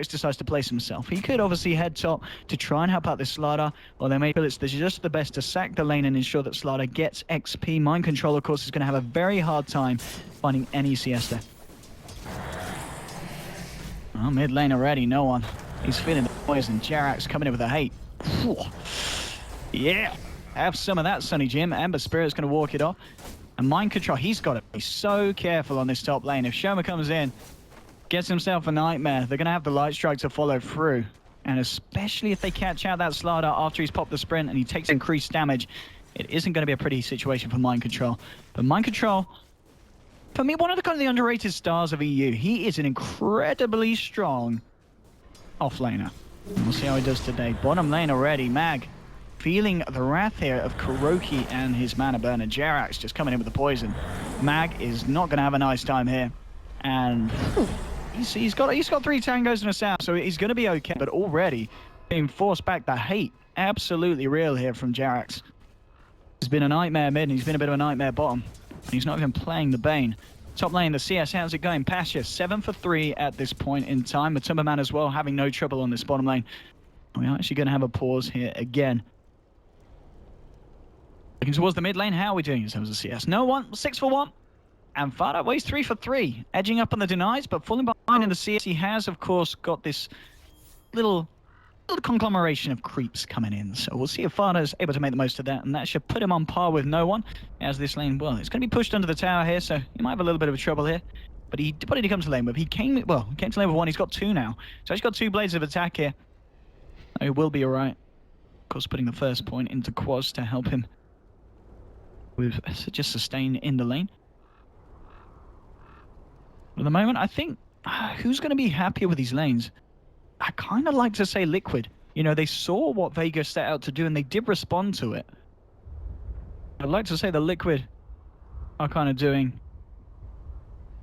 decides to place himself. He could obviously head top to try and help out this Starladder, or they may feel it's just the best to sack the lane and ensure that Starladder gets XP. Mind Control, of course, is going to have a very hard time finding any CS there. Oh, mid lane already, no one. He's feeling the poison. Jerax coming in with a hate. Yeah, have some of that, Sonny Jim. Ember Spirit's going to walk it off. And Mind Control, he's got to be so careful on this top lane. If Shoma comes in, gets himself a nightmare, they're going to have the Light Strike to follow through. And especially if they catch out that Starladder after he's popped the sprint and he takes increased damage, it isn't going to be a pretty situation for Mind Control. But Mind Control, for me, one of the kind of the underrated stars of EU. He is an incredibly strong offlaner. We'll see how he does today. Bottom lane already, Mag feeling the wrath here of Kuroki and his mana burner. Jerax just coming in with the poison. Mag is not going to have a nice time here. And he's got 3 tangos and a sound, so he's going to be okay. But already being forced back, the hate absolutely real here from Jerax. He's been a nightmare mid and he's been a bit of a nightmare bottom. And he's not even playing the Bane. Top lane, the CS, how's it going? Pasha, 7 for 3 at this point in time. Matumbaman as well, having no trouble on this bottom lane. We are actually going to have a pause here again. Looking towards the mid lane, how are we doing in terms of CS? No one, 6 for 1. And Fada weighs 3 for 3. Edging up on the denies, but falling behind in the CS. He has, of course, got this little conglomeration of creeps coming in. So we'll see if Fada is able to make the most of that. And that should put him on par with no one. As this lane, well, it's going to be pushed under the tower here. So he might have a little bit of trouble here. But what did he come to lane with? He came to lane with 1. He's got 2 now. So he's got 2 blades of attack here. He will be all right. Of course, putting the first point into Quaz to help him with just sustain in the lane. At the moment, I think, who's going to be happier with these lanes? I kind of like to say Liquid. You know, they saw what Vega set out to do and they did respond to it. I'd like to say the Liquid are kind of doing,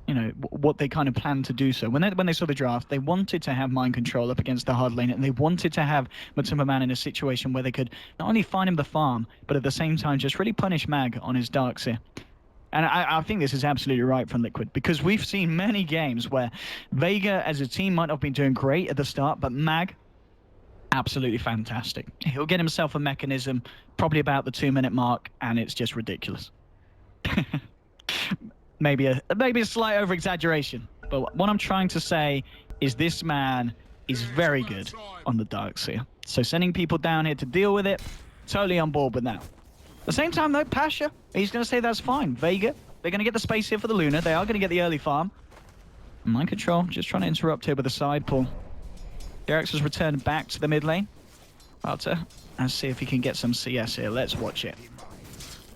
you know, what they kind of planned to do. So when they saw the draft, they wanted to have Mind Control up against the hard lane, and they wanted to have Matumbaman in a situation where they could not only find him the farm, but at the same time just really punish Mag on his Darks here. And I think this is absolutely right from Liquid, because we've seen many games where Vega as a team might not have been doing great at the start, but Mag, absolutely fantastic. He'll get himself a mechanism probably about the 2-minute mark, and it's just ridiculous. maybe a slight over-exaggeration, but what I'm trying to say is this man is very good on the Darks here. So sending people down here to deal with it, totally on board with that. At the same time, though, Pasha, he's going to say that's fine. Vega, they're going to get the space here for the Luna. They are going to get the early farm. Mind Control, just trying to interrupt here with a side pull. Jerax has returned back to the mid lane. Let's see if he can get some CS here. Let's watch it.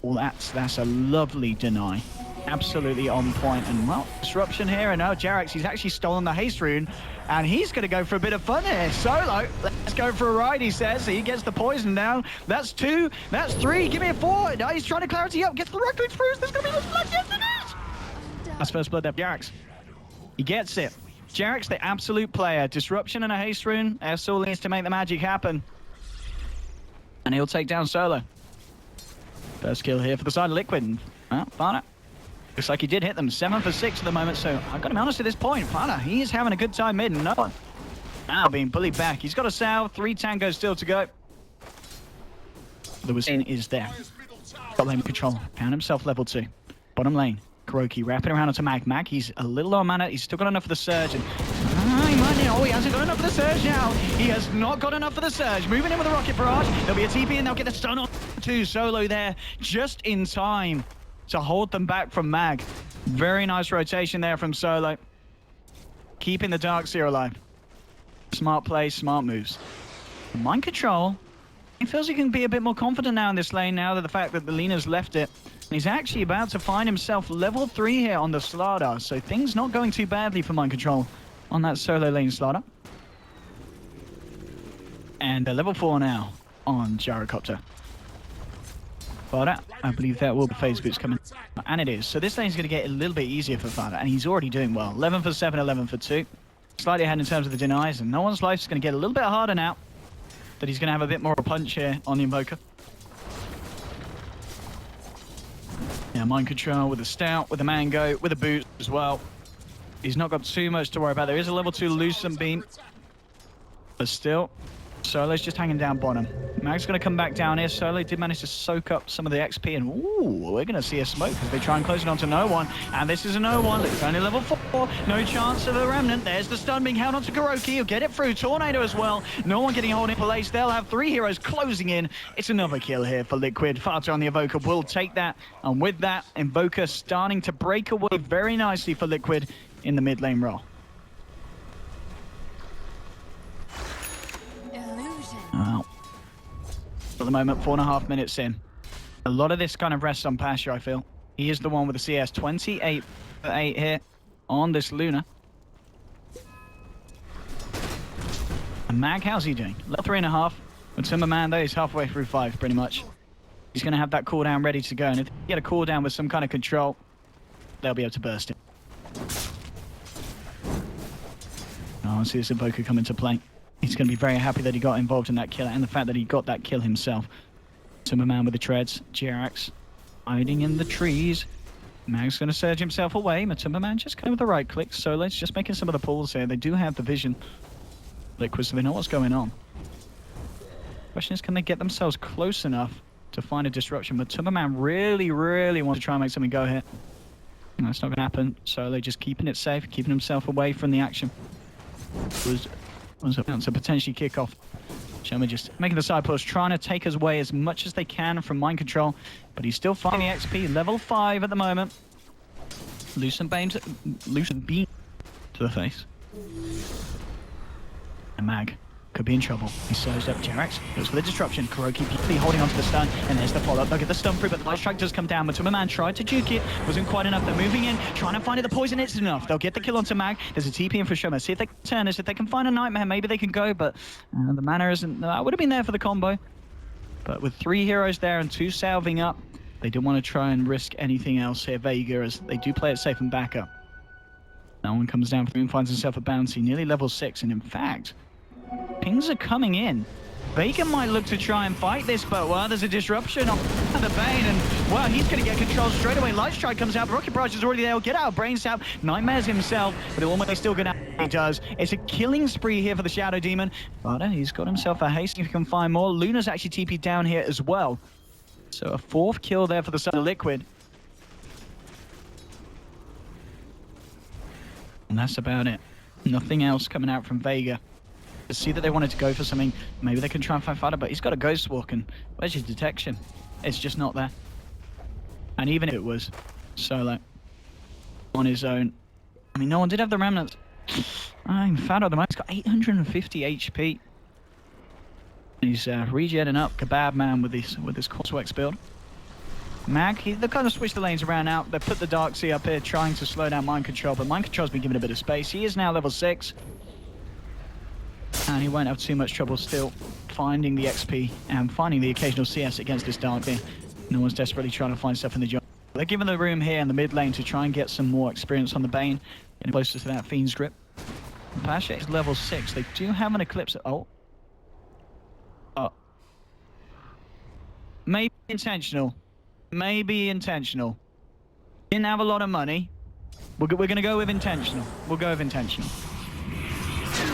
Oh, that's a lovely deny. Absolutely on point. And, well, disruption here. And now Jerax, he's actually stolen the haste rune. And he's going to go for a bit of fun here. Solo, let's go for a ride, he says. He gets the poison down. That's 2. That's 3. Give me a 4. Now he's trying to clarity up. Gets the Reckless Fruits. There's going to be the blood. Yes, it is. That's first blood there. Jerax. He gets it. Jerax, the absolute player. Disruption and a haste rune. That's all needs to make the magic happen. And he'll take down Solo. First kill here for the side of Liquid. Well, Fana. Looks like he did hit them. 7 for 6 at the moment, so I've got to be honest at this point. Fana, he is having a good time mid, and no one now being bullied back. He's got a salve, 3 tangos still to go. The Wasin is there. Got lane control. Found himself level 2. Bottom lane. Kuroki wrapping around onto Mag. Mag, he's a little low on mana. He's still got enough for the surge. And he hasn't got enough for the surge now. He has not got enough for the surge. Moving in with a rocket barrage. There'll be a TP and they'll get the stun on 2. Solo there just in time to hold them back from Mag. Very nice rotation there from Solo. Keeping the Darkseer alive. Smart play, smart moves. Mind Control, he feels he can be a bit more confident now in this lane now that the fact that the Lena's left it. And he's actually about to find himself level 3 here on the Starladder. So things not going too badly for Mind Control on that solo lane Starladder. And level 4 now on Gyrocopter. Fada, I believe that will be phase boots coming. And it is. So this lane's going to get a little bit easier for Fada. And he's already doing well. 11 for 7, 11 for 2. Slightly ahead in terms of the denies. And no one's life is going to get a little bit harder now. That he's going to have a bit more of a punch here on the Invoker. Yeah, Mind Control with a Stout, with a Mango, with a boot as well. He's not got too much to worry about. There is a level 2 Lucent Beam. But still, Solo's just hanging down bottom. Mag's going to come back down here. Solo did manage to soak up some of the XP, and ooh, we're going to see a smoke as they try and close it onto no one. And this is a no one. It's only level 4. No chance of a remnant. There's the stun being held onto Kuroki. He'll get it through. Tornado as well. No one getting hold in place. They'll have 3 heroes closing in. It's another kill here for Liquid. Farter on the Evoker will take that. And with that, Invoker starting to break away very nicely for Liquid in the mid lane role. Well, at the moment, 4.5 minutes in. A lot of this kind of rests on Pasha, I feel. He is the one with the CS. 28 for 8 here on this Luna. And Mag, how's he doing? Level 3.5. With Timberman, though, he's halfway through 5, pretty much. He's going to have that cooldown ready to go. And if you get a cooldown with some kind of control, they'll be able to burst it. Oh, I see this Invoker come into play. He's going to be very happy that he got involved in that kill and the fact that he got that kill himself. Timberman with the treads. Jerax hiding in the trees. Mag's going to surge himself away. Timberman just kind of with the right click. Solo's just making some of the pulls here. They do have the vision. Liquid, so they know what's going on. Question is, can they get themselves close enough to find a disruption? But Timberman really wants to try and make something go here. And that's not going to happen. Solo just keeping it safe, keeping himself away from the action. Was about to potentially kick off. Shoma just making the side push, trying to take his way as much as they can from mind control, but he's still finding the XP. Level 5 at the moment. Lucent beam to the face. And Mag could be in trouble. He surged up. Jerax goes for the disruption. Kuroki beautifully holding onto the stun, and there's the follow-up. They'll get the stun through, but the light strike does come down. But Timberman tried to juke it. Wasn't quite enough. They're moving in, trying to find it. The poison is enough. They'll get the kill onto Mag. There's a TP in for Shoma. See if they can turn this. If they can find a Nightmare, maybe they can go, but the mana isn't... That would have been there for the combo. But with 3 heroes there and 2 salving up, they didn't want to try and risk anything else here. Vega, as they do play it safe and back up. No one comes down for him, finds himself a bounty. Nearly level 6, and in fact... Pings are coming in. Vega might look to try and fight this, but well, there's a disruption on the Bane, and well, he's going to get control straight away. Light Strike comes out, Rocket Barrage is already there. He'll get out of Brain Sap. Nightmares himself, but almost still going to... He does. It's a killing spree here for the Shadow Demon, but he's got himself a haste if he can find more. Luna's actually TP'd down here as well. So a 4th kill there for the side of Liquid. And that's about it. Nothing else coming out from Vega. See that they wanted to go for something. Maybe they can try and find Fighter, but he's got a Ghost Walk, and where's his detection? It's just not there. And even if it was Solo on his own, I mean, no one did have the remnants. I'm Fighter at the moment. He's got 850 HP. He's regenning up Kebab Man with this Courseworks build. Mag, they've kind of switched the lanes around now. They've put the Dark Sea up here, trying to slow down Mind Control, but Mind Control's been given a bit of space. He is now level 6. And he won't have too much trouble still finding the XP and finding the occasional CS against this Dark here. No one's desperately trying to find stuff in the jungle. They're given the room here in the mid lane to try and get some more experience on the Bane, getting closer to that Fiend's Grip. Pasha is level 6. They do have an Eclipse. Oh. Maybe intentional. Maybe intentional. Didn't have a lot of money. We're going to go with intentional. We'll go with intentional.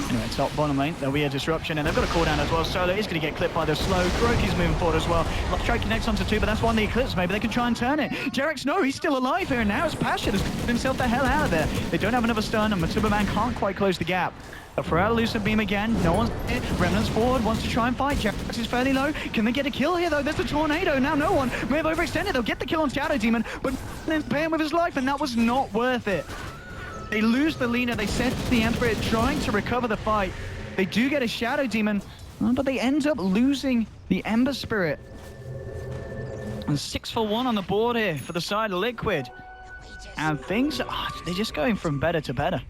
Anyway, top bottom lane, there'll be a disruption, and they've got a cooldown as well. Solo is going to get clipped by the slow. Kuroki's moving forward as well. Light Strike connects onto 2, but that's one of the Eclipse. Maybe they can try and turn it. Jerax, no, he's still alive here, and now it's Pasha that's put himself the hell out of there. They don't have another stun, and Timberman can't quite close the gap. A Pharrell Lucent Beam again. No one's here. Remnants forward, wants to try and fight. Jerax is fairly low. Can they get a kill here, though? There's the Tornado. Now no one may have overextended. They'll get the kill on Shadow Demon, but then paying with his life, and that was not worth it. They lose the Lina. They send the Emperor trying to recover the fight. They do get a Shadow Demon, but they end up losing the Ember Spirit. And 6 for 1 on the board here for the side of Liquid. And things, they're just going from better to better.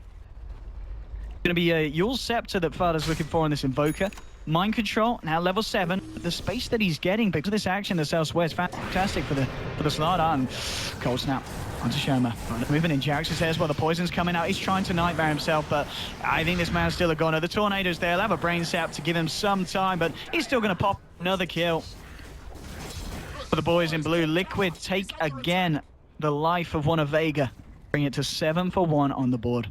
Going to be a Yule Scepter that Farder's looking for in this Invoker. Mind Control, now level 7. The space that he's getting because of this action that's elsewhere is fantastic for the Starladder. And Cold Snap onto Shoma. Moving in, Jerax is there as well. The poison's coming out. He's trying to Nightmare himself, but I think this man's still a goner. The Tornado's there. They'll have a Brain Sap to give him some time, but he's still going to pop another kill. For the boys in blue, Liquid take again the life of one of Vega. Bring it to 7 for 1 on the board.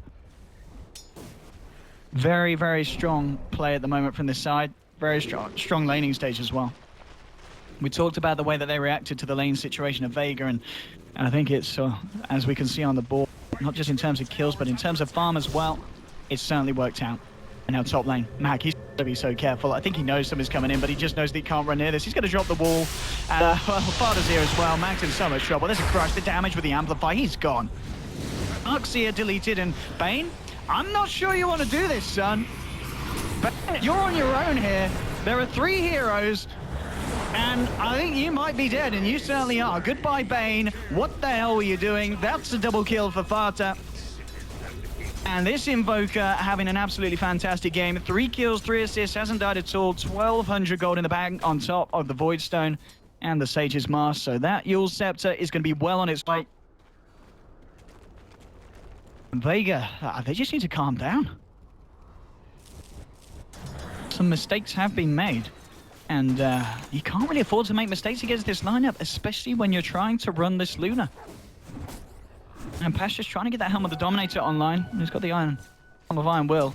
Very, very strong play at the moment from this side. Very strong laning stage as well. We talked about the way that they reacted to the lane situation of Vega, and I think it's, as we can see on the board, not just in terms of kills, but in terms of farm as well, it's certainly worked out. And now top lane, Mac, he's going to be so careful. I think he knows something's coming in, but he just knows that he can't run near this. He's going to drop the wall. Well, Father's here as well. Mac's in so much trouble. There's a crush, the damage with the Amplify. He's gone. Arxia deleted, and Bane, I'm not sure you want to do this, son. But you're on your own here. There are 3 heroes. And I think you might be dead, and you certainly are. Goodbye, Bane. What the hell were you doing? That's a double kill for Fata. And this Invoker having an absolutely fantastic game. 3 kills, 3 assists, hasn't died at all. 1,200 gold in the bag on top of the Void Stone and the Sage's Mask. So that Eul's Scepter is going to be well on its way. Vega, they just need to calm down. Some mistakes have been made. And you can't really afford to make mistakes against this lineup, especially when you're trying to run this Luna. And Pash just trying to get that Helm of the Dominator online. He's got the Helm of Iron Will.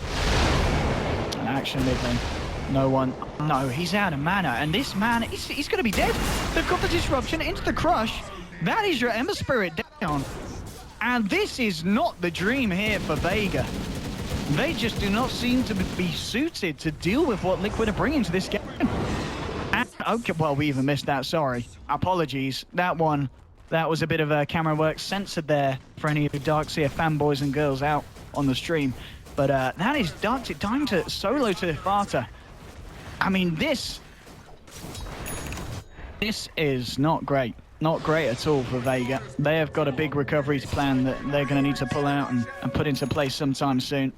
An action mid lane. No one. No, he's out of mana. And this man, he's going to be dead. They've got the disruption into the crush. That is your Ember Spirit down. And this is not the dream here for Vega. They just do not seem to be suited to deal with what Liquid are bringing to this game. And, okay, well, we even missed that, sorry. Apologies. That was a bit of a camera work censored there for any of the Darkseer fanboys and girls out on the stream. But that is Darkseer dying to solo to Fata. I mean, this is not great. Not great at all for Vega. They have got a big recovery plan that they're going to need to pull out and put into place sometime soon.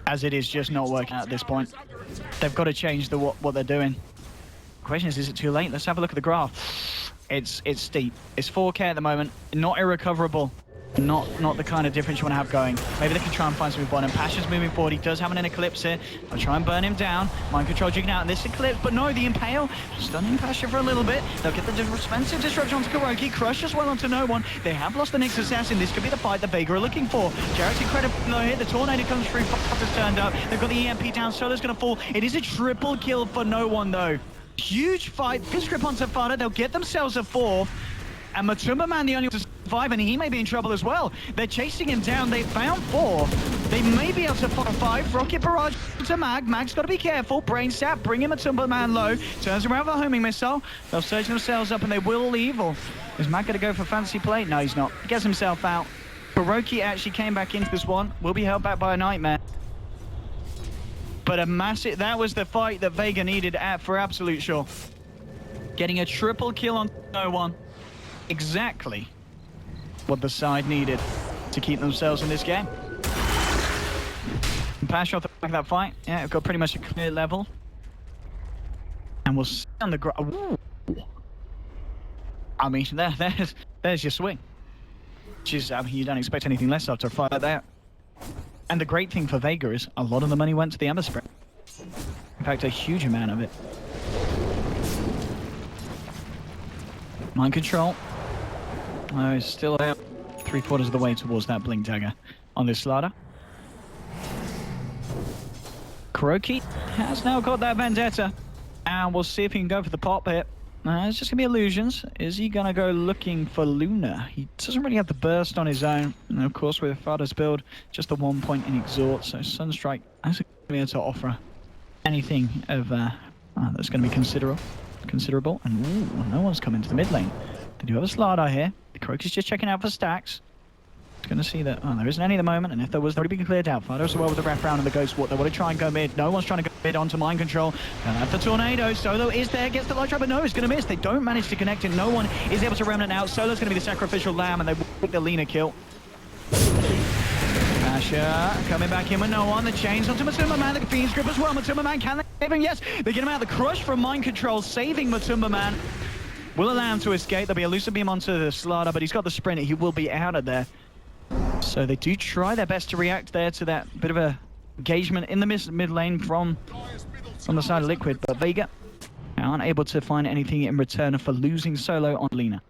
As it is just not working out at this point. They've got to change what they're doing. The question is it too late? Let's have a look at the graph. It's steep. It's 4K at the moment. Not irrecoverable. Not the kind of difference you want to have going. Maybe they can try and find something bottom. Passion's moving forward. He does have an Eclipse here. I'll try and burn him down. Mind Control jigging out in this Eclipse, but no, the Impale. Stunning Passion for a little bit. They'll get the expensive disruption onto Kuroki. Crush as well onto no one. They have lost the Nyx Assassin. This could be the fight that Vega are looking for. Jarrett's incredible low hit. The Tornado comes through. Has turned up. They've got the EMP down. Solo's going to fall. It is a triple kill for no one, though. Huge fight. Good script onto Fata. They'll get themselves a 4th. And Matumba Man the only one to survive, and he may be in trouble as well. They're chasing him down. They found 4. They may be able to find 5. Rocket Barrage to Mag. Mag's got to be careful. Brain Sap, bring him Matumba Man low. Turns around for a homing missile. They'll surge themselves up, and they will leave. Or is Mag going to go for fancy play? No, he's not. He gets himself out. Kuroki actually came back into this one. Will be held back by a Nightmare. But a massive... That was the fight that Vega needed for absolute sure. Getting a triple kill on no one. Exactly what the side needed to keep themselves in this game. And Pash off the back of that fight. Yeah, we've got pretty much a clear level. And we'll see on the ground. I mean, there's your swing. Which is, I mean, you don't expect anything less after a fight like that. And the great thing for Vega is a lot of the money went to the Ember Spirit. In fact, a huge amount of it. Mind Control. He's still out 3/4 of the way towards that Blink Dagger on this Starladder. Kuroki has now got that Vendetta. And we'll see if he can go for the pop hit. It's just going to be illusions. Is he going to go looking for Luna? He doesn't really have the burst on his own. And of course, with Fada's build, just the 1 point in Exhort. So Sunstrike isn't going to be able to offer anything of that's going to be considerable. And ooh, no one's come into the mid lane. They do have a Starladder here. The Kuroki's just checking out for stacks. It's going to see that, there isn't any at the moment, and if there was, they'd already been cleared out. Fido as well with the wrap round and the Ghost Walk. They want to try and go mid. No one's trying to go mid onto Mind Control. And have the Tornado. Solo is there, gets the Light Trap, but no, it's going to miss. They don't manage to connect it. No one is able to remnant out. Solo's going to be the sacrificial lamb, and they will take the Lina kill. Asher coming back in with no one. The chains onto Matumba Man. The Fiend's Grip as well. Matumba Man, can they save him? Yes, they get him out. The crush from Mind Control, saving Matumba Man. Will allow him to escape. There'll be a Elusive Beam onto the Starladder, but he's got the sprint. He will be out of there. So they do try their best to react there to that bit of a engagement in the mid lane from the side of Liquid, but Vega aren't able to find anything in return for losing solo on Lina.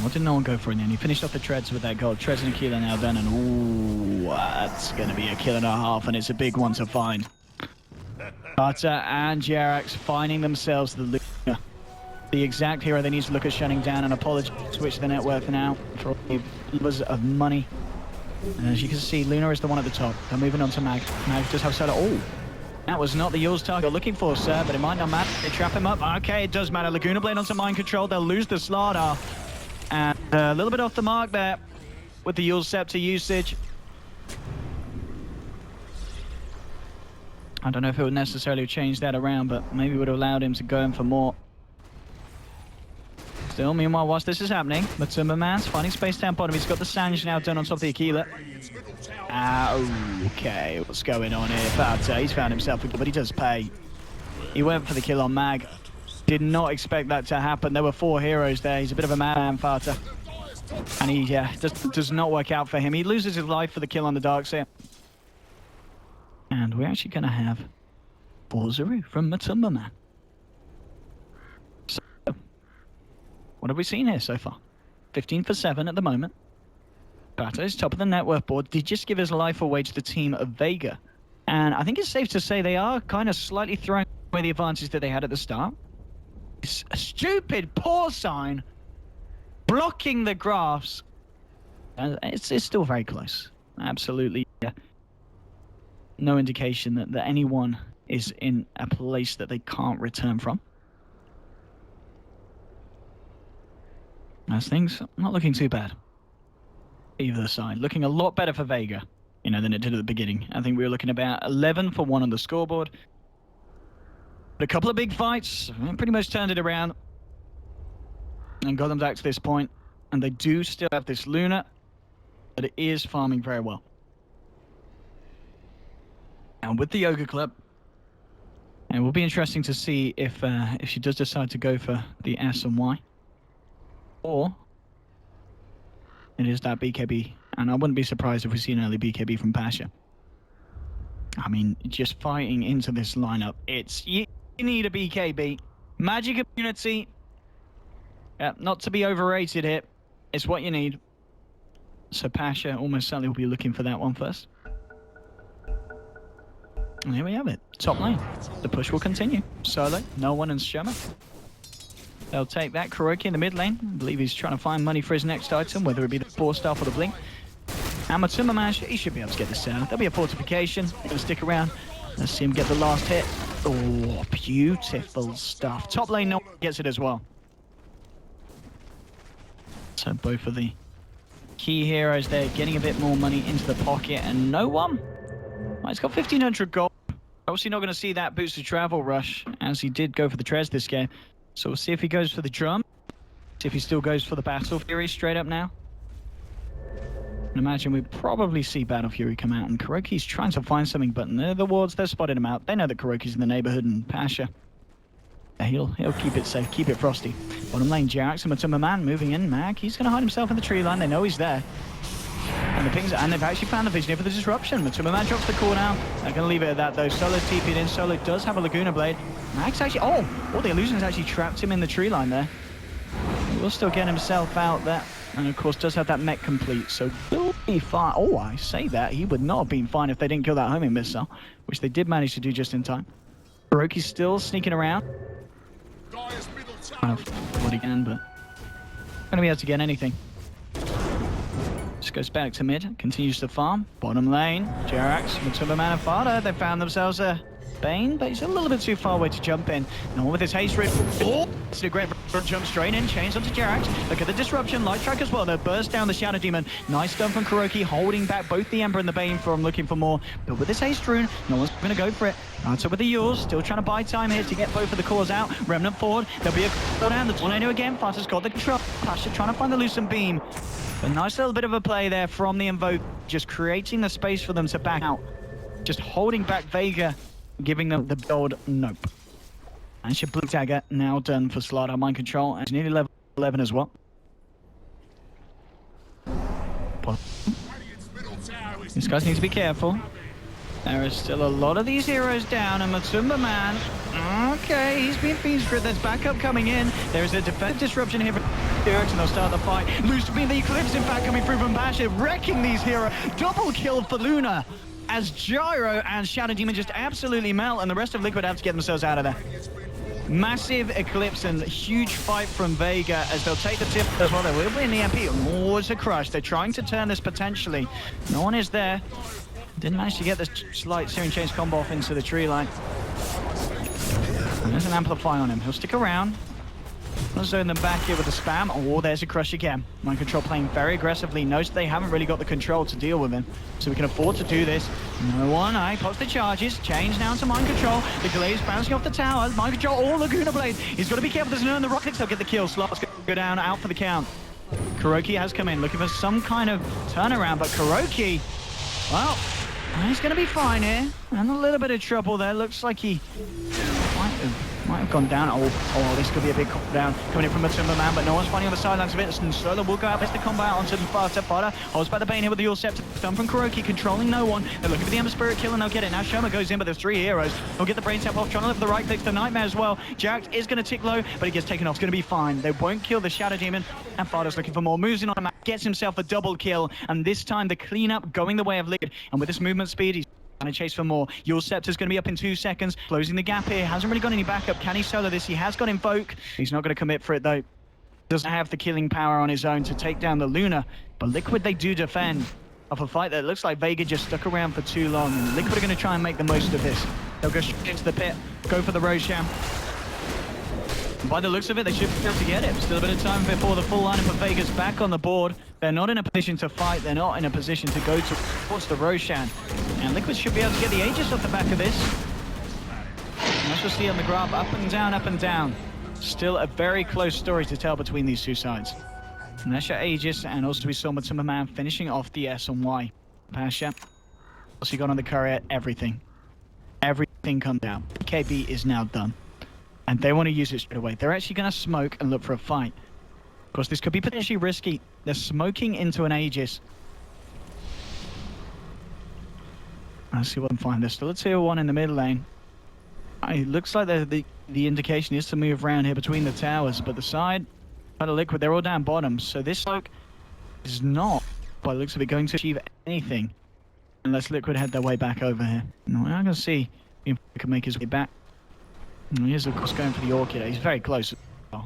What did no one go for in the end? He finished off the treads with that gold. Treads and a kilo now done, and ooh, that's going to be a kill and a half, and it's a big one to find. Butter and Jerax finding themselves the Luna. The exact hero they need to look at shutting down, and apologies, switch the net worth now for lovers of money. And as you can see, Luna is the one at the top. They're moving on to Mag. Mag does have solo. Oh, that was not the Yule's target looking for, sir, but it might not matter. They trap him up. Okay, it does matter. Laguna Blade onto mind control. They'll lose the Starladder. And a little bit off the mark there with the Yule Scepter usage. I don't know if it would necessarily change that around, but maybe would have allowed him to go in for more. Still, meanwhile, whilst this is happening, Matumba Man's finding space down bottom. He's got the Sanj now done on top of the Aquila. Okay, what's going on here? But he's found himself a kill, but he does pay. He went for the kill on Mag. Did not expect that to happen. There were 4 heroes there. He's a bit of a madman, Fata. And he does not work out for him. He loses his life for the kill on the Darkseer. And we're actually going to have Borzaru from Matumba Man. So, what have we seen here so far? 15 for 7 at the moment. Fata is top of the net worth board. Did just give his life away to the team of Vega. And I think it's safe to say they are kind of slightly throwing away the advantage that they had at the start. It's a stupid poor sign blocking the graphs. It's still very close. Absolutely. Yeah. No indication that anyone is in a place that they can't return from. As things not looking too bad. Either side. Looking a lot better for Vega, you know, than it did at the beginning. I think we were looking about 11 for 1 on the scoreboard. But a couple of big fights, pretty much turned it around and got them back to this point. And they do still have this Luna, but it is farming very well. And with the Yoga Club, it will be interesting to see if she does decide to go for the S and Y, or it is that BKB. And I wouldn't be surprised if we see an early BKB from Pasha. I mean, just fighting into this lineup, you need a BKB. Magic immunity, not to be overrated here. It's what you need. So Pasha almost certainly will be looking for that one first. And here we have it. Top lane. The push will continue. Solo, no one, and Shoma. They'll take that. Kuroki in the mid lane. I believe he's trying to find money for his next item, whether it be the 4-star or the blink. And Matumba Man, he should be able to get this out. There'll be a fortification. He'll stick around. Let's see him get the last hit. Oh, beautiful stuff. Top lane, no one gets it as well. So both of the key heroes there getting a bit more money into the pocket, and no one. Well, he's got 1,500 gold. Obviously not going to see that boosted travel rush, as he did go for the Trez this game. So we'll see if he goes for the drum. See if he still goes for the Battle Fury straight up now. I imagine we'd probably see Battle Fury come out, and Kuroki's trying to find something, but the wards, they're spotting him out. They know that Kuroki's in the neighborhood, and Pasha, he'll keep it safe, keep it frosty. Bottom lane, Jerax and Matumba Man moving in. Mag, he's going to hide himself in the tree line. They know he's there. And the pings, and they've actually found the vision here for the disruption. Matumba Man drops the core now. They're going to leave it at that, though. Solo TP'd in. Solo does have a Laguna Blade. Mag's actually, all the illusions actually trapped him in the tree line there. He will still get himself out there. And of course does have that mech complete, so will be fine. Oh, I say that. He would not have been fine if they didn't kill that homing missile, which they did manage to do just in time. Kuroki's still sneaking around. What he can, but gonna be able to get anything. Just goes back to mid, continues to farm. Bottom lane, Jerax, Matumba Man and Fada. They found themselves a Bane, but he's a little bit too far away to jump in. Now with his haste rate, it's a great jump straight in, chains onto Jerax. Look at the disruption, light track as well. They burst down the Shadow Demon. Nice stun from Kuroki, holding back both the Ember and the Bane from looking for more. But with this haste rune, no one's going to go for it. So with the Yules, still trying to buy time here to get both of the cores out. Remnant forward, there'll be a go down. The tornado again, Fata's got the control. Pasha trying to find the Lucent Beam. A nice little bit of a play there from the Invoke, just creating the space for them to back out. Just holding back Vega, giving them the build nope. And your blue dagger now done for Starladder mind control, and it's nearly level 11 as well. These guys need to be careful. There is still a lot of these heroes down, and Matumba Man, okay, he's being featured. There's backup coming in. There's a defensive disruption here for Jerks, and they'll start the fight. Loose being the Eclipse, in fact, coming through from Pasha, wrecking these heroes. Double kill for Luna, as Gyro and Shadow Demon just absolutely melt, and the rest of Liquid have to get themselves out of there. Massive Eclipse and huge fight from Vega as they'll take the tip as well. They will be in the MP. Oh, it's a crush. They're trying to turn this potentially. No one is there. Didn't manage to get this slight Searing Chains combo off into the tree line. And there's an Amplify on him. He'll stick around. I'll zone them back here with the spam. Oh, there's a crush again. Mind Control playing very aggressively. Knows they haven't really got the control to deal with him. So we can afford to do this. No one, pops the charges. Change now to Mind Control. The Glaze bouncing off the tower. Mind Control, Laguna Blade. He's got to be careful. There's no in the Rockets. They'll get the kill. Slots go down, out for the count. Kuroki has come in, looking for some kind of turnaround. But Kuroki, well, he's going to be fine here. And a little bit of trouble there. Looks like he might have gone down. Oh, this could be a big down coming in from a Timberman, but no one's finding on the sidelines of it. And Solo will go out, best to combat onto the far step fighter. Holds by the Bane here with the Scepter. Stun from Kuroki, controlling no one. They're looking for the Ember Spirit kill, and they'll get it. Now Shoma goes in, but there's 3 heroes. They'll get the Brain Tap off, trying to lift the right click. The Nightmare as well. Jacked is going to tick low, but he gets taken off. It's going to be fine. They won't kill the Shadow Demon, and Fardo's looking for more. Moves in on him, gets himself a double kill, and this time the cleanup going the way of Liquid. And with this movement speed, he's trying to chase for more. Your Scepter's going to be up in 2 seconds. Closing the gap here. Hasn't really got any backup. Can he solo this? He has got Invoke. He's not going to commit for it, though. Doesn't have the killing power on his own to take down the Luna. But Liquid, they do defend off a fight that looks like Vega just stuck around for too long. And Liquid are going to try and make the most of this. They'll go straight into the pit. Go for the Roshan. By the looks of it, they should be able to get it. Still a bit of time before the full lineup of Vega's back on the board. They're not in a position to fight. They're not in a position to go towards the Roshan. And Liquid should be able to get the Aegis off the back of this. And as you'll see on the graph, up and down, up and down. Still a very close story to tell between these two sides. And that's your Aegis, and also we saw Man finishing off the S and Y. Pasha. Also got on the courier, everything. Everything come down. KB is now done. And they want to use it straight away. They're actually going to smoke and look for a fight. Of course, this could be potentially risky. They're smoking into an Aegis. Let's see what I can find. There's still a tier 1 in the mid lane. It looks like the indication is to move around here between the towers, but the side of Liquid, they're all down bottom. So this smoke is not, by the looks of it, going to achieve anything unless Liquid head their way back over here. No, we're not going to see if he can make his way back. And he is, of course, going for the Orchid. He's very close.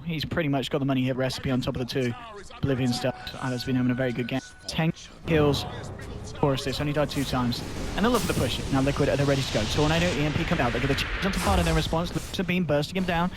He's pretty much got the money hit recipe on top of the 2 Oblivion stuff. Has been having a very good game. 10 kills for assist, only died 2 times. And they'll look for the push. Now Liquid are ready to go. Tornado, EMP come out. They get the chance onto part of their response. Looks a beam bursting him down.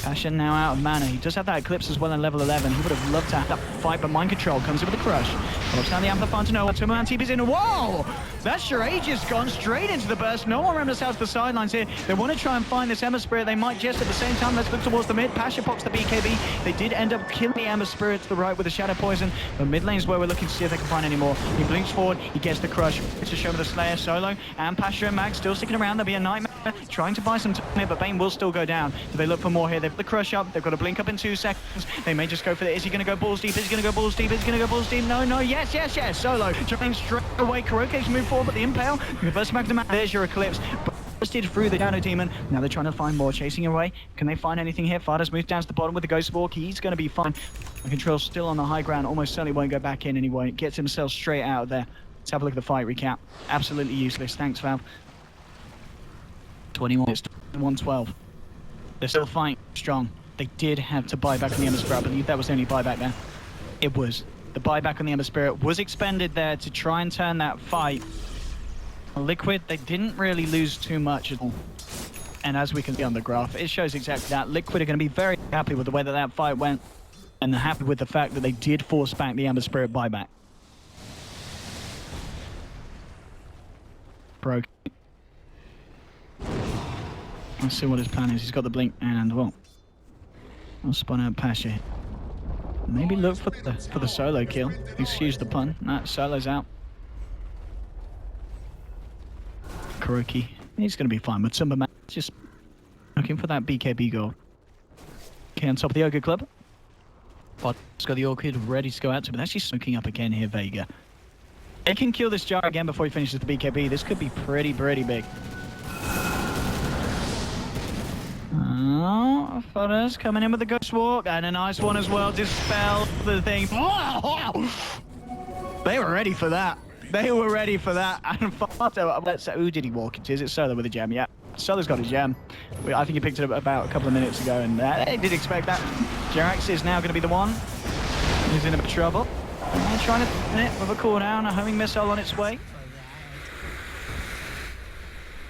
Passion now out of mana. He does have that Eclipse as well in level 11. He would have loved to have that fight, but Mind Control comes in with a crush. Drops down the Amplifier to nowhere. Timberman TP's in. Whoa! That's your Aegis gone straight into the burst. No one remembers out to the sidelines here. They want to try and find this Ember Spirit. They might just at the same time. Let's look towards the mid. Pasha pops the BKB. They did end up killing the Ember Spirit to the right with the Shadow Poison. But mid lane is where we're looking to see if they can find any more. He blinks forward. He gets the crush. It's a show with the Slayer solo. And Pasha and Max still sticking around. There'll be a Nightmare trying to buy some time here, but Bane will still go down. Do they look for more here? They've got the crush up. They've got a blink up in 2 seconds. They may just go for it. Is he going to go balls deep? Is he going to go balls deep? Is he going to go balls deep? No, yes. Solo. Jumping straight away. Kuroki's move forward, but the impale. Reverse back to man. There's your Eclipse. Busted through the Shadow Demon. Now they're trying to find more. Chasing away. Can they find anything here? Farda's moved down to the bottom with the Ghost Walk. He's going to be fine. The Control's still on the high ground. Almost certainly won't go back in anyway. Gets himself straight out of there. Let's have a look at the fight recap. Absolutely useless. Thanks, Valve. 21. It's 112. They're still fighting strong. They did have to buy back on the Ember Spirit. I believe that was the only buyback there. It was. The buyback on the Ember Spirit was expended there to try and turn that fight. Liquid, they didn't really lose too much at all. And as we can see on the graph, it shows exactly that. Liquid are going to be very happy with the way that that fight went. And they're happy with the fact that they did force back the Ember Spirit buyback. Broke. Let's see what his plan is. He's got the blink and, well, I'll spawn out Pasha. Maybe look for the solo kill. Excuse the pun. Nah, solo's out. Kuroki, he's going to be fine with Timberman. Just looking for that BKB goal. Okay, on top of the Ogre Club. Pod's got the Orchid ready to go out to, but actually smoking up again here, Vega. They can kill this Jar again before he finishes the BKB. This could be pretty big. Oh, Fodders coming in with the ghost walk, and a nice one as well. Dispel the thing. Oh! They were ready for that. They were ready for that. And Fodder, who did he walk into? Is it Solar with a gem? Yeah. Solar's got a gem. I think he picked it up about a couple of minutes ago, and they did expect that. Jerax is now going to be the one who's in a bit of trouble. Trying to hit it with a cooldown, a homing missile on its way.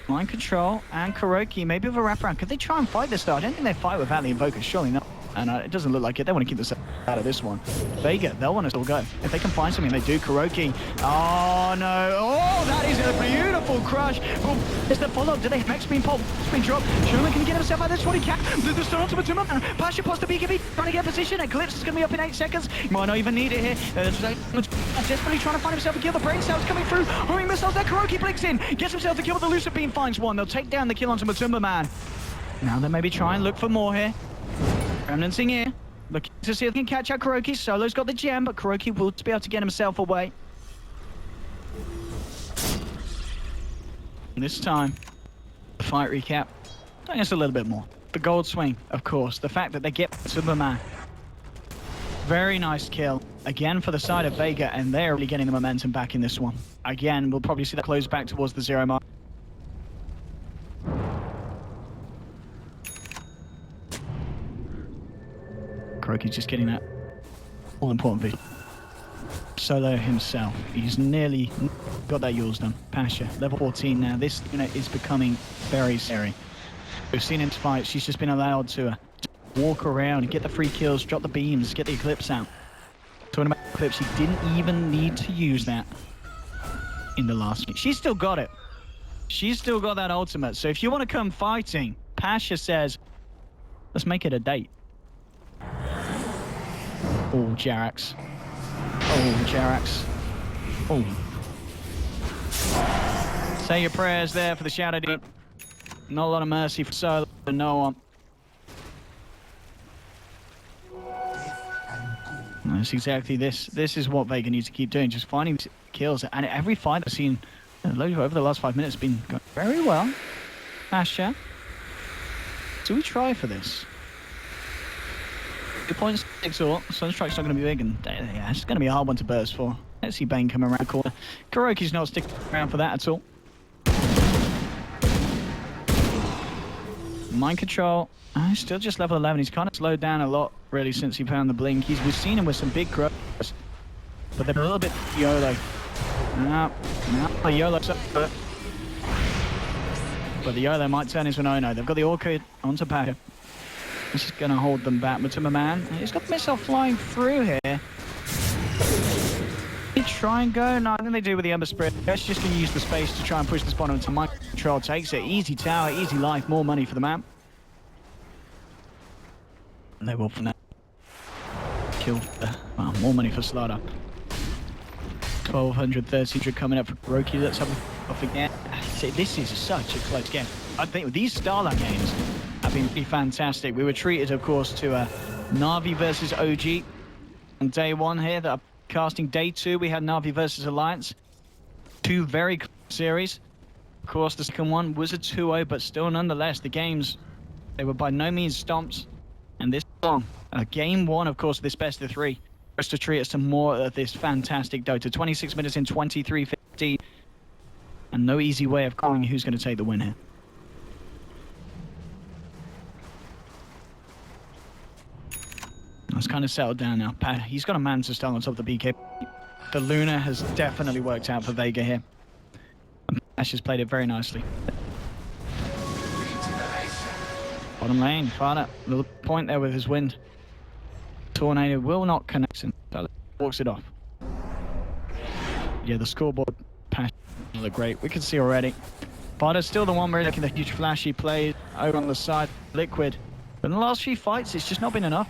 Mind control and Kuroki, maybe with a wraparound. Could they try and fight this though? I don't think they fight without the Invoker, surely not. And it doesn't look like it. They want to keep themselves out of this one. Vega, they'll want to still go. If they can find something, they do. Kuroki. Oh, no. Oh, that is a beautiful crush. Oh, it's the follow-up. Do they have X-Beam pop? X-Beam drop. Sherman can he get himself out of this one? He can. The stun onto Matuma. Pasha post the BKB. Trying to get position. Eclipse is going to be up in 8 seconds. He might not even need it here. Desperately trying to find himself a kill. The brain cells coming through. Homing missiles there. Kuroki blinks in. Gets himself the kill with the Lucid Beam. Finds one. They'll take down the kill onto Matumba Man. Now they maybe try and look for more here. Remnants in here, looking to see if they can catch out Kuroki. Solo's got the gem, but Kuroki will be able to get himself away. And this time, the fight recap. I guess a little bit more. The gold swing, of course. The fact that they get Superman. Very nice kill. Again for the side of Vega, and they're really getting the momentum back in this one. Again, we'll probably see that close back towards the 0 mark. Kuroki's just getting that all-important vision. Solo himself, he's nearly got that yours done. Pasha, level 14 now. This unit is becoming very scary. We've seen in fight, she's just been allowed to walk around and get the free kills, drop the beams, get the Eclipse out. Talking about Eclipse, she didn't even need to use that in the last minute. She's still got it. She's still got that ultimate. So if you want to come fighting, Pasha says, let's make it a date. Oh, Jerax. Oh, Jerax. Oh. Say your prayers there for the Shadow Deep. Not a lot of mercy for Solo, no one. That's exactly this. This is what Vega needs to keep doing, just finding kills. And every fight I've seen over the last 5 minutes has been going very well. Asha. Do we try for this? 2.6 ult. Sunstrike's not going to be big, and yeah, it's going to be a hard one to burst for. Let's see Bane come around the corner. Kuroki's not sticking around for that at all. Mind control. He's still just level 11. He's kind of slowed down a lot, really, since he found the blink. We've seen him with some big crows, but they're a little bit YOLO. No, YOLO's up. But the YOLO might turn into an oh-no. They've got the Orchid onto Pasha. This is going to hold them back. Matuma Man, he's got the missile flying through here. They try and go? No, I think they do with the Ember Spirit. That's just going to use the space to try and push this bottom until Mind Control takes it. Easy tower, easy life, more money for the man. And they will from that. Kill. Well, more money for Starladder. 1,200, 1,300 coming up for Kuroki. Let's have a look again. This is such a close game. I think these Starladder games have been pretty fantastic. We were treated, of course, to a Na'Vi versus OG on day 1 here. That casting day 2, we had Na'Vi versus Alliance. 2 very close series. Of course, the second one was a 2-0, but still, nonetheless, the games, they were by no means stomps. And this song, game 1, of course, this best of 3, was to treat us to more of this fantastic Dota. 26 minutes in 23:15, and no easy way of calling who's going to take the win here. It's kind of settled down now. He's got a man to start on top of the BK. The Luna has definitely worked out for Vega here. Ash has played it very nicely. Bottom lane, Fana, little point there with his wind. Tornado will not connect him. Walks it off. Yeah, the scoreboard patch look great. We can see already. Fana's still the one where looking at the huge flashy plays over on the side. Liquid. But in the last few fights, it's just not been enough.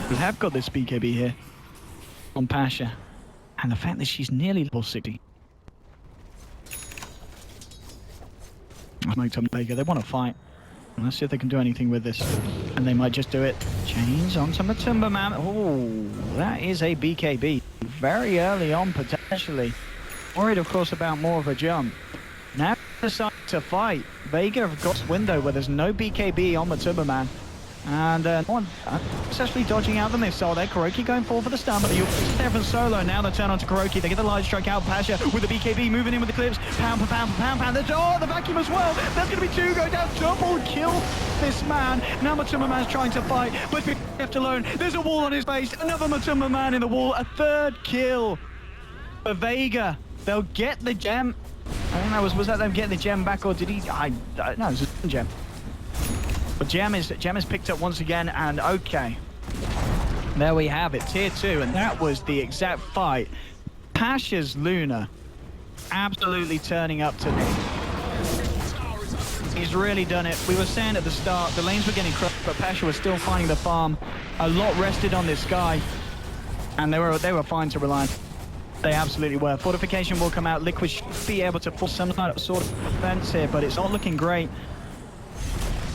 We have got this BKB here on Pasha, and the fact that she's nearly level 60. They want to fight. Let's see if they can do anything with this, and they might just do it. Chains onto Matumba Man. Oh, that is a BKB. Very early on, potentially. Worried, of course, about more of a jump. Now decide to fight. Vega have got this window where there's no BKB on the Timberman. And no one successfully dodging out the missile there. KuroKy going forward for the stun, but the there from Solo. Now they turn on to KuroKy. They get the light strike out. Pasha with the BKB moving in with the clips. Pound for pound for pound pound. Oh, the vacuum as well. There's going to be two going down. Double kill this man. Now Matumbaman's trying to fight, but left alone. There's a wall on his face. Another Matumbaman in the wall. A third kill for Vega. They'll get the gem. I think that was that them getting the gem back, or did he? No, it was a gem. But Gem is picked up once again, and okay. There we have it, tier 2, and that was the exact fight. Pasha's Luna absolutely turning up today. He's really done it. We were saying at the start, the lanes were getting crushed, but Pasha was still finding the farm. A lot rested on this guy, and they were fine to rely on. They absolutely were. Fortification will come out. Liquid should be able to force some sort of defense here, but it's not looking great.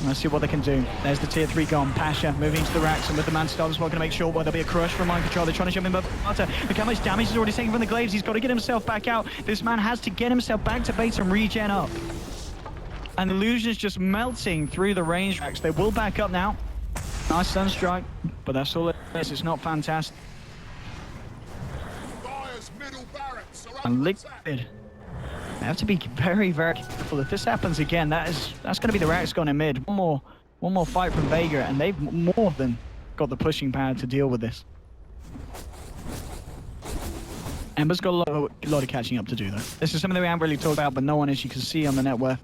Let's see what they can do. There's the tier 3 gone. Pasha moving to the racks, and with the man start as well, going to make sure there'll be a crush from mind control. They're trying to shove him up. Look how much damage he's already taken from the glaives. He's got to get himself back out. This man has to get himself back to base and regen up. And the illusion is just melting through the range racks. They will back up now. Nice stun strike, but that's all it is. It's not fantastic. And Liquid, they have to be very, very careful. If this happens again, that's going to be the racks gone in mid. One more fight from Vega, and they've more than got the pushing power to deal with this. Ember's got a lot of catching up to do, though. This is something that we haven't really talked about, but no one, as you can see on the net worth,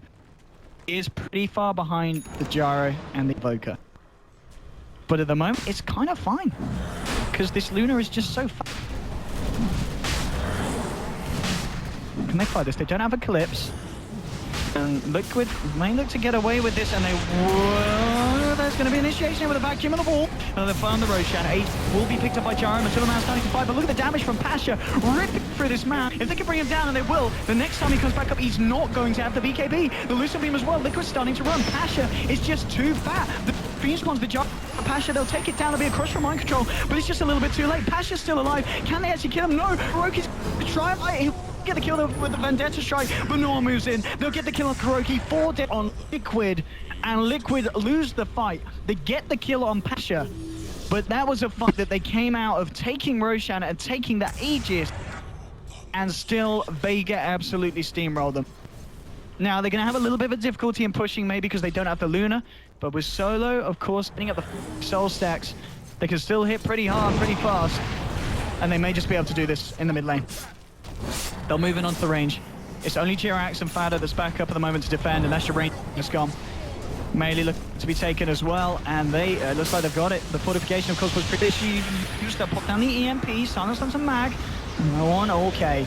is pretty far behind the Gyro and the Evoker. But at the moment, it's kind of fine, because this Luna is just so fast. Can they fight this? They don't have Eclipse. And Liquid may look to get away with this, and there's going to be initiation with a vacuum on the wall. And they found the Roshan. 8 will be picked up by Gyro. Matumbaman starting to fight, but look at the damage from Pasha ripping through this man. If they can bring him down, and they will, the next time he comes back up, he's not going to have the BKB. The Lucid Beam as well. Liquid's starting to run. Pasha is just too fat. The Fiend spawns the Gyro. Pasha, they'll take it down. It'll be a crush from mind control, but it's just a little bit too late. Pasha's still alive. Can they actually kill him? No. KuroKy's try. He'll get the kill with the Vendetta strike, but no one moves in. They'll get the kill on KuroKy, 4 dead on Liquid, and Liquid lose the fight. They get the kill on Pasha, but that was a fight that they came out of taking Roshan and taking the Aegis, and still Vega absolutely steamrolled them. Now they're going to have a little bit of a difficulty in pushing, maybe because they don't have the Luna, but with Solo, of course, setting up the soul stacks, they can still hit pretty hard, pretty fast, and they may just be able to do this in the mid lane. They'll move in onto the range. It's only Jirax and Fada that's back up at the moment to defend, and that's your range has gone. Melee look to be taken as well, and they looks like they've got it. The fortification, of course, was pretty used to put down the EMP, silence on some mag. No one, okay.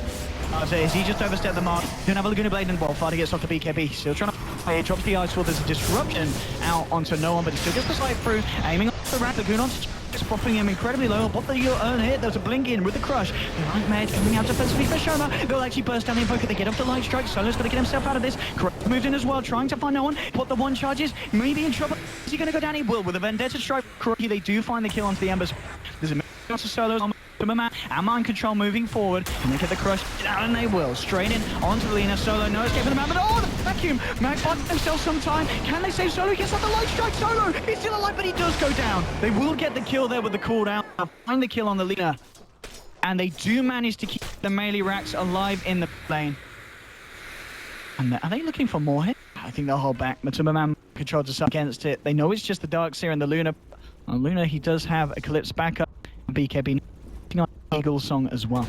As he just overstepped the mark. Don't have a Laguna Blade in the ball. Fada gets off the BKB. Still trying to play. Drops the Ice Wall. There's a disruption out onto no one, but he still gets the slide through. Aiming off the rack. Laguna onto just popping him incredibly low. What the earn hit? There's a blink in with the crush. The Nightmare coming out defensively for Shoma. They'll actually burst down the Invoker. They get off the light strike. Solo's got to get himself out of this. Moved in as well, trying to find no one. Put the one charges. Maybe in trouble. Is he going to go down? He will with a Vendetta strike. KuroKy, they do find the kill onto the Embers. There's a to Solo's on and mind control moving forward, and they get the crush down, and they will straight in onto Lena. Solo, no escaping the man, but oh, the vacuum. Mag finds themselves some time. Can they save Solo? He gets off the light strike. Solo, he's still alive, but he does go down. They will get the kill there with the cooldown. Find the kill on the Lena, and they do manage to keep the melee racks alive in the lane. And are they looking for more hit? I think they'll hold back. Matumbaman controls us up against it. They know it's just the Darkseer and the Luna. On Luna, he does have Eclipse backup. BKB on Eagle Song as well.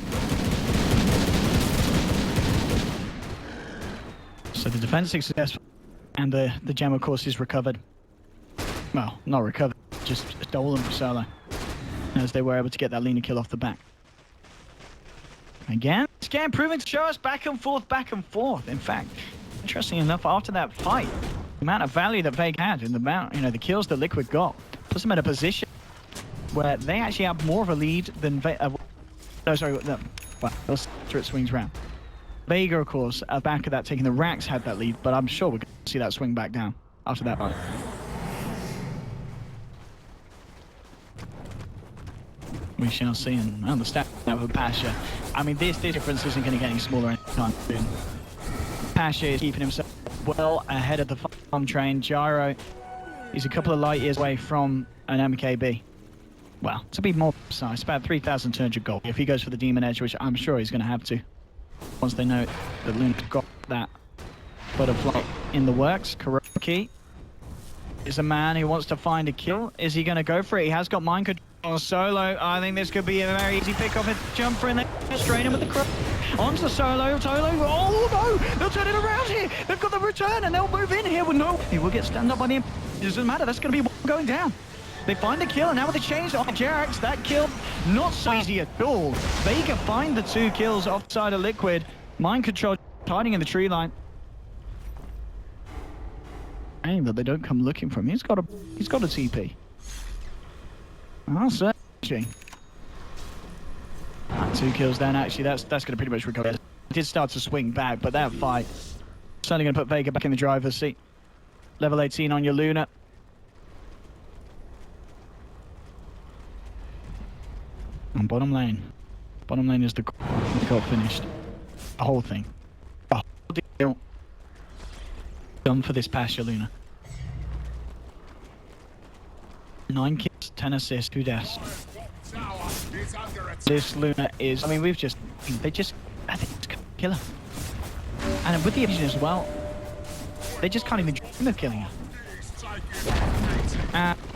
So the defense is successful, and the gem, of course, is recovered. Well, not recovered, just stolen from Solo, as they were able to get that Lena kill off the back. Again, this game proving to show us back and forth, back and forth. In fact, interesting enough, after that fight, the amount of value that Vega had and the amount, the kills that Liquid got, puts them in a position where they actually have more of a lead than well, after it swings round. Vega, of course, at the back of that, taking the racks, had that lead, but I'm sure we're going to see that swing back down after that fight. We shall see, and the stat of Pasha. I mean, this difference isn't going to get any smaller anytime soon. Pasha is keeping himself well ahead of the farm train. Gyro, he's a couple of light years away from an MKB. Well, to be more precise, about 3,200 gold. If he goes for the Demon Edge, which I'm sure he's going to have to, once they know that Luna's got that butterfly in the works. Kuroki is a man who wants to find a kill. Is he going to go for it? He has got mind control solo. I think this could be a very easy pick off. A jumper in there, straight in with the crow. Onto Solo. Oh no! They'll turn it around here. They've got the return and they'll move in here with no. He will get stand up by the. It doesn't matter. That's going to be going down. They find the kill, and now with the change on Jerax, that kill not so easy at all. Vega find the 2 kills offside of Liquid. Mind control hiding in the tree line. Aim that they don't come looking for him. He's got a TP. Oh, searching. 2 kills then. Actually, that's going to pretty much recover. It did start to swing back, but that fight certainly going to put Vega back in the driver's seat. Level 18 on your Luna. And bottom lane is the got finished. The whole thing. The whole deal. Done for this Pasha Luna. 9 kills, 10 assists, 2 deaths. This Luna is, I mean, I think it's killer. And with the vision as well, they just can't even dream of killing her.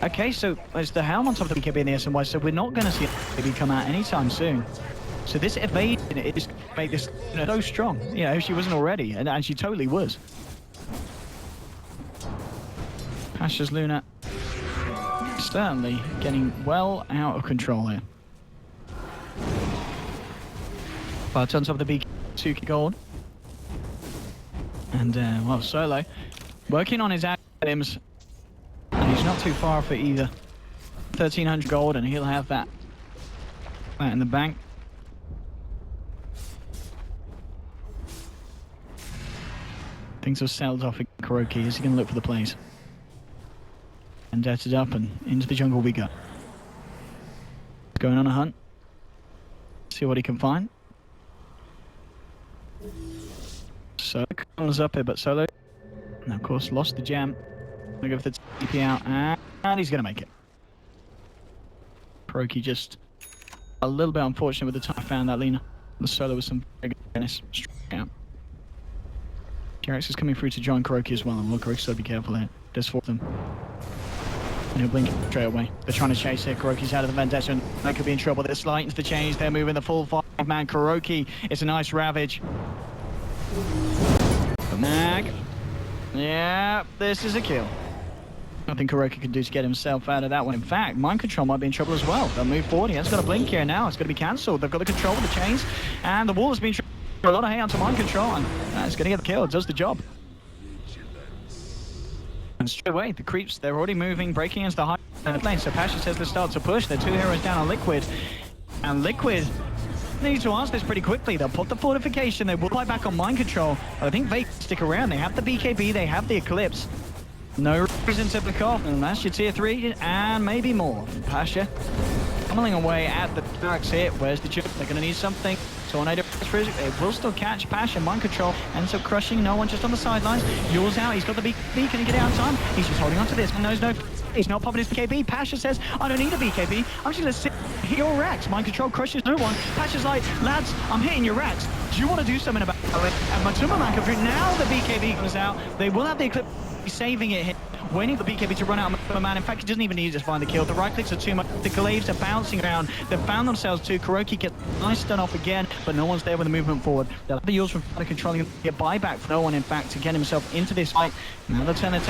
Okay, so there's the Helm on top of the BKB and the SMY, so we're not going to see it come out anytime soon. So this evasion is make this so strong. You know, if she wasn't already, and she totally was. Pasha's Luna certainly getting well out of control here. But on top of the BK2 gold. And, well, Solo working on his items. And he's not too far off it either. 1,300 gold, and he'll have that in the bank. Things have settled off in Kuroki. Is he going to look for the plays? And detted up, and into the jungle we go. Going on a hunt. See what he can find. Solo comes up here, but Solo, and of course, lost the jam. Gonna go for the TP out, and he's gonna make it. Kuroki just a little bit unfortunate with the time I found that Lina. The Solo with some very good goodness. Straight out. Jerax is coming through to join Kuroki as well, and will Kuroki, so be careful here. There's 4 of them. And he'll blink straight away. They're trying to chase here. Kuroki's out of the vendetta, and they could be in trouble. They're slight into the change. They're moving the full 5-man. Kuroki, it's a nice ravage. Mag. Yeah, this is a kill. Nothing Kuroki can do to get himself out of that one. In fact, mind control might be in trouble as well. They'll move forward. He has got a blink here now. It's going to be cancelled. They've got the control of the chains, and the wall has been a lot of hay onto mind control, and it's going to get the kill. It does the job. And straight away, the creeps, they're already moving, breaking into the high lane. So Pasha says they start to push. They're 2 heroes down on Liquid, and Liquid need to answer this pretty quickly. They'll put the fortification. They will fly back on mind control. But I think they stick around. They have the BKB. They have the Eclipse. No reason to pick off, and that's your tier 3 and maybe more. Pasha pummeling away at the darks here. Where's the chip? They're going to need something. Tornado, it will still catch Pasha. Mind control ends up crushing no one just on the sidelines. Yours out. He's got the BKB. Can he get out in time? He's just holding on to this. And knows no. He's not popping his BKB. Pasha says, I don't need a BKB. I'm just going to sit hit your racks. Mind control crushes no one. Pasha's like, lads, I'm hitting your racks. Do you want to do something about it? And Matuma comes through. Now the BKB comes out. They will have the Eclipse. He's saving it here. Waiting for the BKB to run out of man. In fact, he doesn't even need to find the kill. The right clicks are too much. The glaives are bouncing around. They've found themselves too. Kuroki gets nice stun off again, but no one's there with the movement forward. They'll have the yours from controlling get buyback for no one, in fact, to get himself into this fight. Now they'll turn it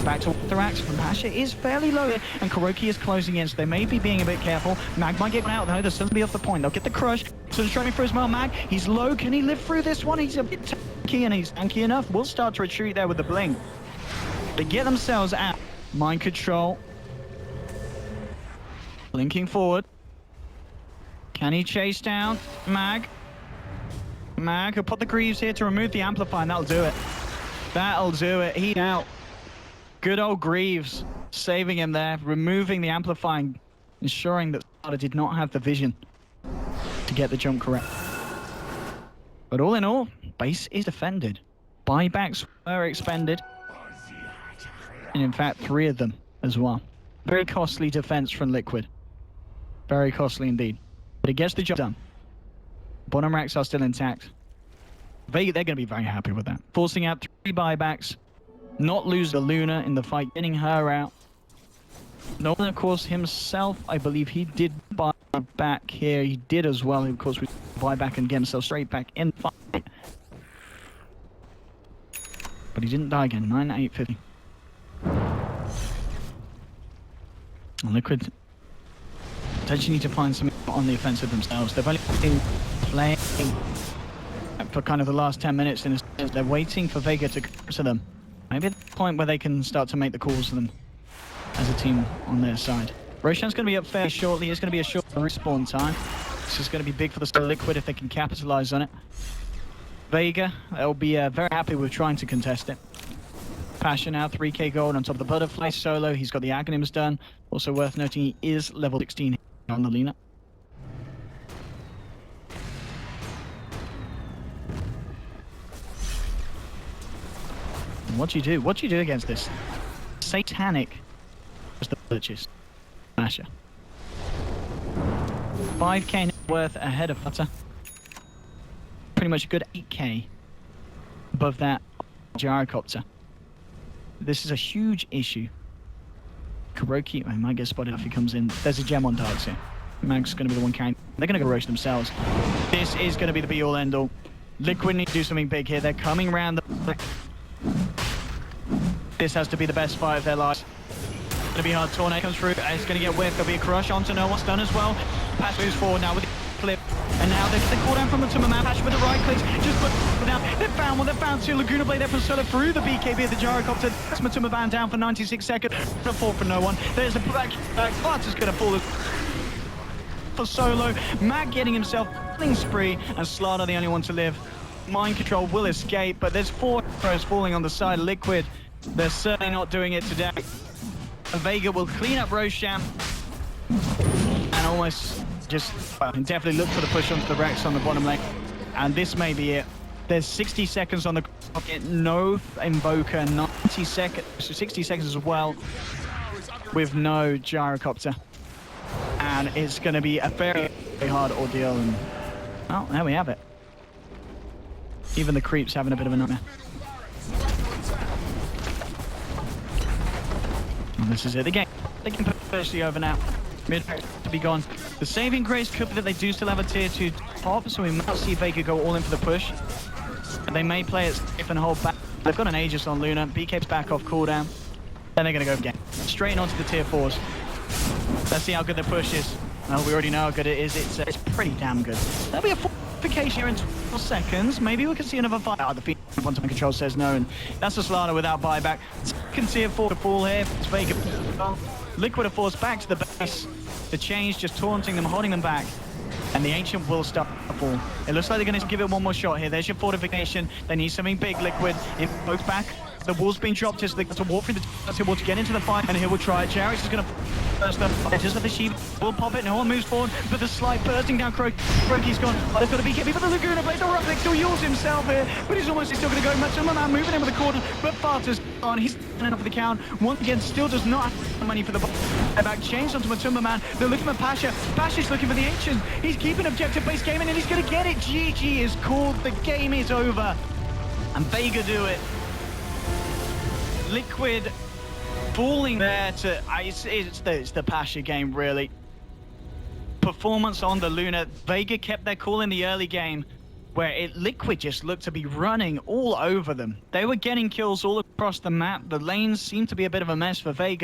back to the racks. From Pasha is fairly low here, and Kuroki is closing in, so they may be being a bit careful. Mag might get one out, though. They'll still be off the point. They'll get the crush. So he's trying for his well. Mag, he's low. Can he live through this one? He's a bit tanky, and he's tanky enough. We'll start to retreat there with the blink. They get themselves out. Mind control. Blinking forward. Can he chase down Mag? Mag, he'll put the Greaves here to remove the Amplify, and that'll do it. That'll do it. He out. Good old Greaves saving him there, removing the Amplifying, ensuring that Starladder did not have the vision to get the jump correct. But all in all, base is defended. Buybacks were expended. And in fact, 3 of them as well. Very costly defense from Liquid. Very costly indeed. But it gets the job done. Bottom racks are still intact. They're going to be very happy with that. Forcing out 3 buybacks. Not lose the Luna in the fight. Getting her out. Nolan, of course, himself, I believe he did buy back here. He did as well. Of course, we buy back and get himself straight back in the fight. But he didn't die again. 9-8-50. Liquid potentially need to find something on the offensive themselves. They've only been playing for kind of the last 10 minutes in a sense. They're waiting for Vega to come to them. Maybe at the point where they can start to make the calls to them as a team on their side. Roshan's going to be up fairly shortly. It's going to be a short respawn time. This is going to be big for the Liquid if they can capitalize on it. Vega, they'll be very happy with trying to contest it. Pasha now, 3k gold on top of the Butterfly solo. He's got the Aghanims done. Also worth noting, he is level 16 on the Luna. What do you do? What do you do against this? Satanic was the purchase. Pasha. 5k worth ahead of Flutter. Pretty much a good 8k above that gyrocopter. This is a huge issue. Kuroki, I might get spotted if he comes in. There's a gem on darts here. Mag's going to be the one carrying. They're going to go roach themselves. This is going to be the be-all end-all. Liquid need to do something big here. They're coming around the... This has to be the best fight of their lives. It's going to be hard. Tornado comes through. It's going to get whiffed. There'll be a crush onto no one's done as well. Pass moves forward now with the flip. And now they call down from the Tumor Man. Pash with the right clicks. Just put down. They found one. They found 2. Laguna Blade there from Solo through the BKB of the gyrocopter. That's Matuma Van down for 96 seconds. The 4 for no one. There's the back. Clutter's going to fall for Solo. Matt getting himself killing spree. And Starladder the only one to live. Mind control will escape. But there's 4 heroes falling on the side of Liquid. They're certainly not doing it today. Vega will clean up Roshan. And almost just definitely look for the push onto the Rex on the bottom lane. And this may be it. There's 60 seconds on the clock. No Invoker. 90 seconds. 60 seconds as well. With no gyrocopter. And it's going to be a very hard ordeal. And well, there we have it. Even the creep's having a bit of a nightmare. And this is it. The game. They can push the over now. Mid to be gone. The saving grace could be that they do still have a tier 2 top, so we might see Vega go all in for the push. And they may play it safe and hold back. They've got an Aegis on Luna. BK's back off cooldown. Then they're going to go again. Straight onto the tier 4s. Let's see how good the push is. Well, we already know how good it is. It's pretty damn good. There'll be a fortification here in 12 seconds. Maybe we can see another fight. Oh, the feed one time control says no, and that's the Starladder without buyback. Second tier 4 to fall here. It's Vega. Liquid are forced back to the base. The change just taunting them, holding them back. And the Ancient will start to fall. It looks like they're going to give it one more shot here. There's your fortification. They need something big, Liquid. It both back. The wall's been dropped. Just to walk through the wall to get into the fight, and here we'll try it. Jarix is going to burst up. Just the sheep will pop it. No one moves forward, but the slide bursting down. Croaky's gone. They've got to be kept. But the Laguna Blade, the Roughneck still yields himself here, but he's almost still going to go. Matuma Man moving in with the corner, but Farter's on. He's enough for the count. Once again, still does not have the money for the back. Changed onto Matuma Man. They're looking for Pasha. Pasha's looking for the Ancient. He's keeping objective-based gaming, and he's going to get it. GG is called. The game is over, and Vega do it. Liquid falling there to... It's the Pasha game, really. Performance on the Luna. Vega kept their cool in the early game, where Liquid just looked to be running all over them. They were getting kills all across the map. The lanes seemed to be a bit of a mess for Vega.